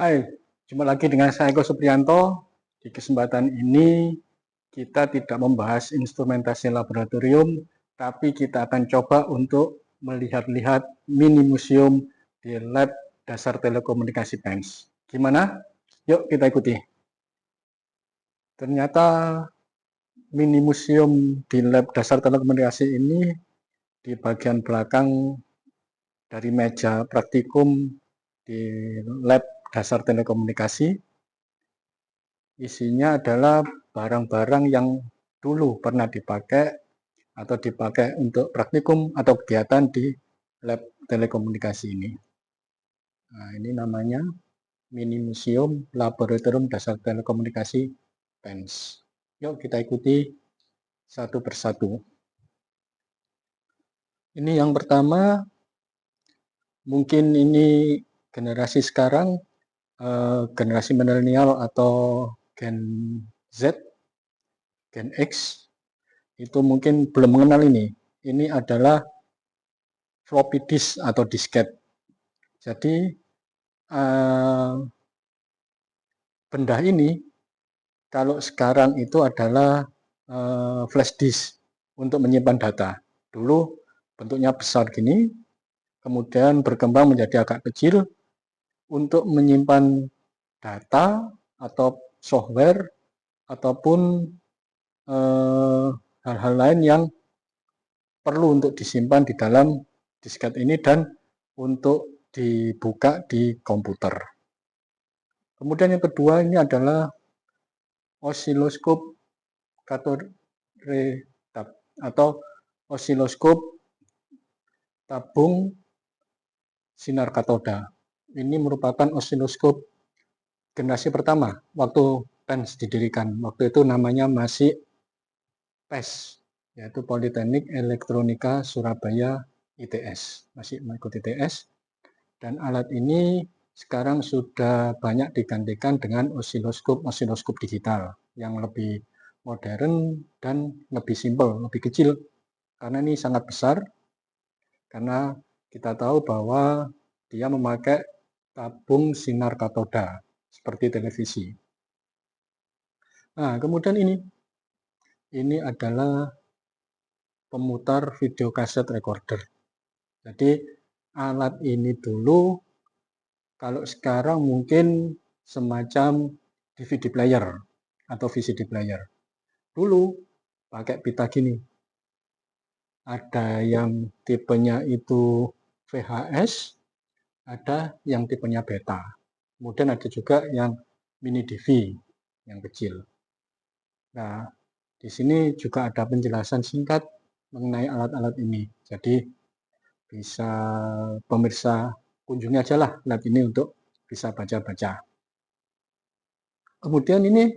Hai, jumpa lagi dengan saya Eko Supriyanto. Di kesempatan ini kita tidak membahas instrumentasi laboratorium, tapi kita akan coba untuk melihat-lihat mini museum di lab dasar telekomunikasi PENS. Gimana? Yuk kita ikuti. Ternyata mini museum di lab dasar telekomunikasi ini di bagian belakang dari meja praktikum di lab dasar telekomunikasi. Isinya adalah barang-barang yang dulu pernah dipakai atau dipakai untuk praktikum atau kegiatan di lab telekomunikasi ini. Nah, ini namanya Mini Museum Laboratorium Dasar Telekomunikasi PENS. Yuk kita ikuti satu persatu. Ini yang pertama, mungkin ini generasi sekarang, generasi milenial atau Gen Z, Gen X, itu mungkin belum mengenal ini. Ini adalah floppy disk atau disket. Jadi benda ini kalau sekarang itu adalah flash disk untuk menyimpan data. Dulu bentuknya besar gini, kemudian berkembang menjadi agak kecil untuk menyimpan data atau software ataupun hal-hal lain yang perlu untuk disimpan di dalam disket ini dan untuk dibuka di komputer. Kemudian yang kedua ini adalah osiloskop katode atau osiloskop tabung sinar katoda. Ini merupakan osiloskop generasi pertama waktu PENS didirikan. Waktu itu namanya masih PES, yaitu Politeknik Elektronika Surabaya ITS, masih mengikuti ITS. Dan alat ini sekarang sudah banyak digantikan dengan osiloskop digital yang lebih modern dan lebih simpel, lebih kecil. Karena ini sangat besar, karena kita tahu bahwa dia memakai tabung sinar katoda seperti televisi. Nah, kemudian ini adalah pemutar video kaset recorder. Jadi alat ini dulu, kalau sekarang mungkin semacam DVD player atau VCD player. Dulu pakai pita gini. Ada yang tipenya itu VHS, ada yang tipenya beta. Kemudian ada juga yang mini DV, yang kecil. Nah, di sini juga ada penjelasan singkat mengenai alat-alat ini. Jadi bisa pemirsa kunjungi aja lah lab ini untuk bisa baca-baca. Kemudian ini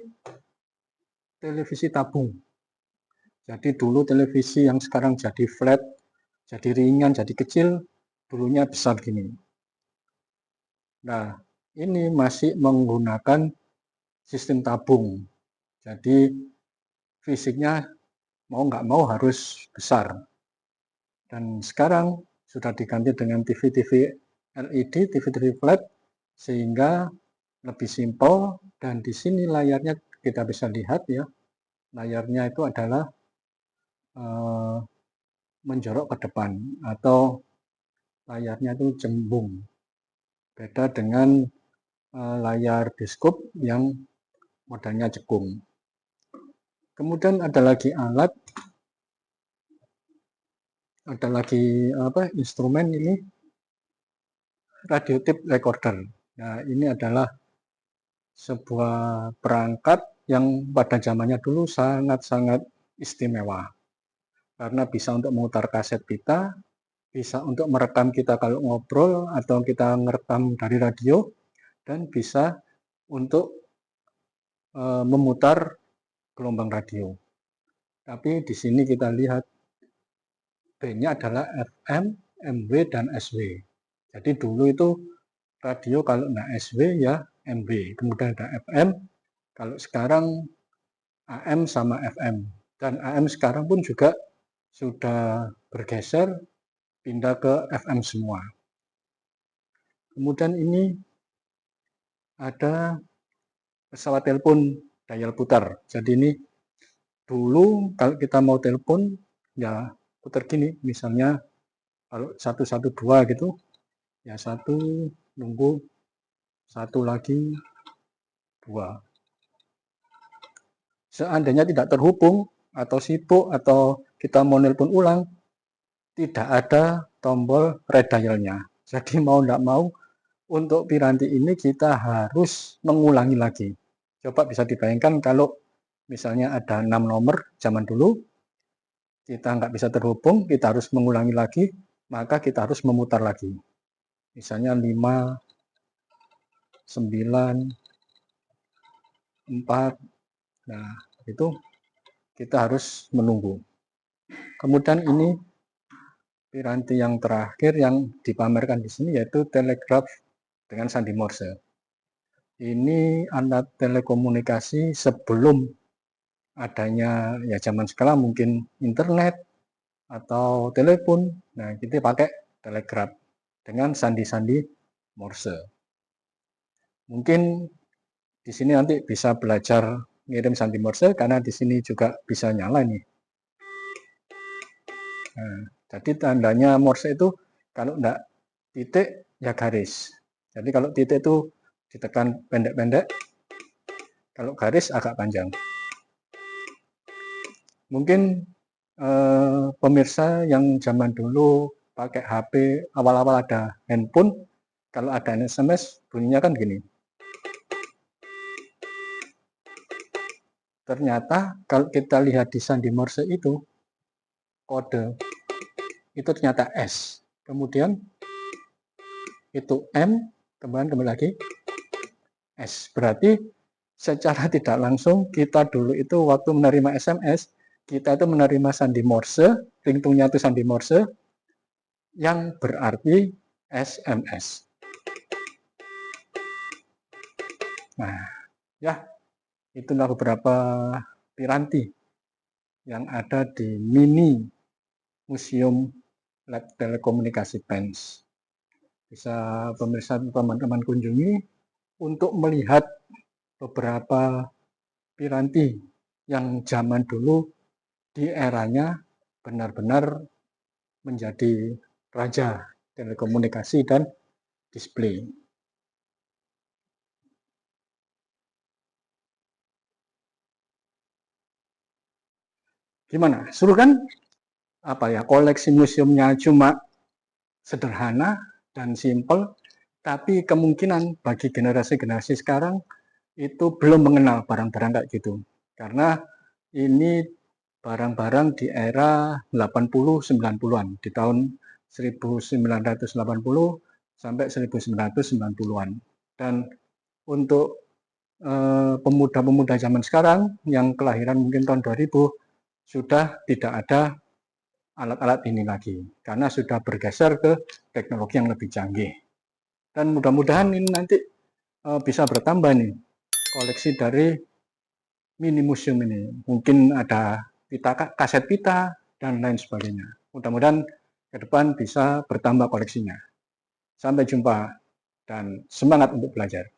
televisi tabung. Jadi dulu televisi yang sekarang jadi flat, jadi ringan, jadi kecil, dulunya besar gini. Nah, ini masih menggunakan sistem tabung. Jadi fisiknya mau nggak mau harus besar. Dan sekarang sudah diganti dengan TV-TV LED, TV-TV flat, sehingga lebih simpel. Dan di sini layarnya kita bisa lihat ya, layarnya itu adalah menjorok ke depan atau layarnya itu cembung. Beda dengan layar bioskop yang modelnya cekung. Kemudian ada lagi alat, ada lagi instrumen ini, radio tape recorder. Nah, ini adalah sebuah perangkat yang pada zamannya dulu sangat-sangat istimewa. Karena bisa untuk memutar kaset kita, bisa untuk merekam kita kalau ngobrol atau kita ngerekam dari radio, dan bisa untuk memutar gelombang radio. Tapi di sini kita lihat B-nya adalah FM, MW, dan SW. Jadi dulu itu radio kalau nggak SW ya MW, kemudian ada FM, kalau sekarang AM sama FM. Dan AM sekarang pun juga sudah bergeser pindah ke FM semua. Kemudian ini ada pesawat telepon dial putar. Jadi ini dulu kalau kita mau telepon ya putar gini, misalnya kalau 112 gitu ya, satu, nunggu, satu lagi, dua. Seandainya tidak terhubung atau sibuk atau kita mau nelpon ulang, tidak ada tombol redialnya. Jadi mau tidak mau untuk piranti ini kita harus mengulangi lagi. Coba bisa dibayangkan kalau misalnya ada 6 nomor zaman dulu, kita nggak bisa terhubung, kita harus mengulangi lagi, maka kita harus memutar lagi. Misalnya 5, 9, 4, nah itu kita harus menunggu. Kemudian ini piranti yang terakhir yang dipamerkan di sini yaitu telegraf dengan sandi Morse. Ini alat telekomunikasi sebelum adanya ya zaman sekarang mungkin internet atau telepon. Nah, kita pakai telegraf dengan sandi-sandi Morse. Mungkin di sini nanti bisa belajar ngirim sandi Morse karena di sini juga bisa nyala nih. Nah, jadi tandanya Morse itu kalau enggak titik ya garis. Jadi kalau titik itu ditekan pendek-pendek, kalau garis agak panjang. Mungkin pemirsa yang zaman dulu pakai HP, awal-awal ada handphone, kalau ada SMS bunyinya kan gini. Ternyata kalau kita lihat di sandi Morse itu, kode itu ternyata S. Kemudian itu M, kemudian kembali lagi S. Berarti secara tidak langsung kita dulu itu waktu menerima SMS, kita itu menerima sandi Morse, ringtone-nya itu sandi Morse, yang berarti SMS. Nah, ya, itulah beberapa piranti yang ada di mini Museum Lab Telekomunikasi Pens. Bisa pemirsa teman-teman kunjungi untuk melihat beberapa piranti yang zaman dulu di eranya benar-benar menjadi raja telekomunikasi dan display. Gimana? Seru kan? Apa ya, koleksi museumnya cuma sederhana dan simpel, tapi kemungkinan bagi generasi-generasi sekarang itu belum mengenal barang-barang kayak gitu. Karena ini barang-barang di era 80-90-an, di tahun 1980 sampai 1990-an. Dan untuk pemuda-pemuda zaman sekarang yang kelahiran mungkin tahun 2000 sudah tidak ada alat-alat ini lagi karena sudah bergeser ke teknologi yang lebih canggih. Dan mudah-mudahan ini nanti bisa bertambah nih koleksi dari mini museum ini. Mungkin ada pita, kaset pita dan lain sebagainya. Mudah-mudahan ke depan bisa bertambah koleksinya. Sampai jumpa dan semangat untuk belajar.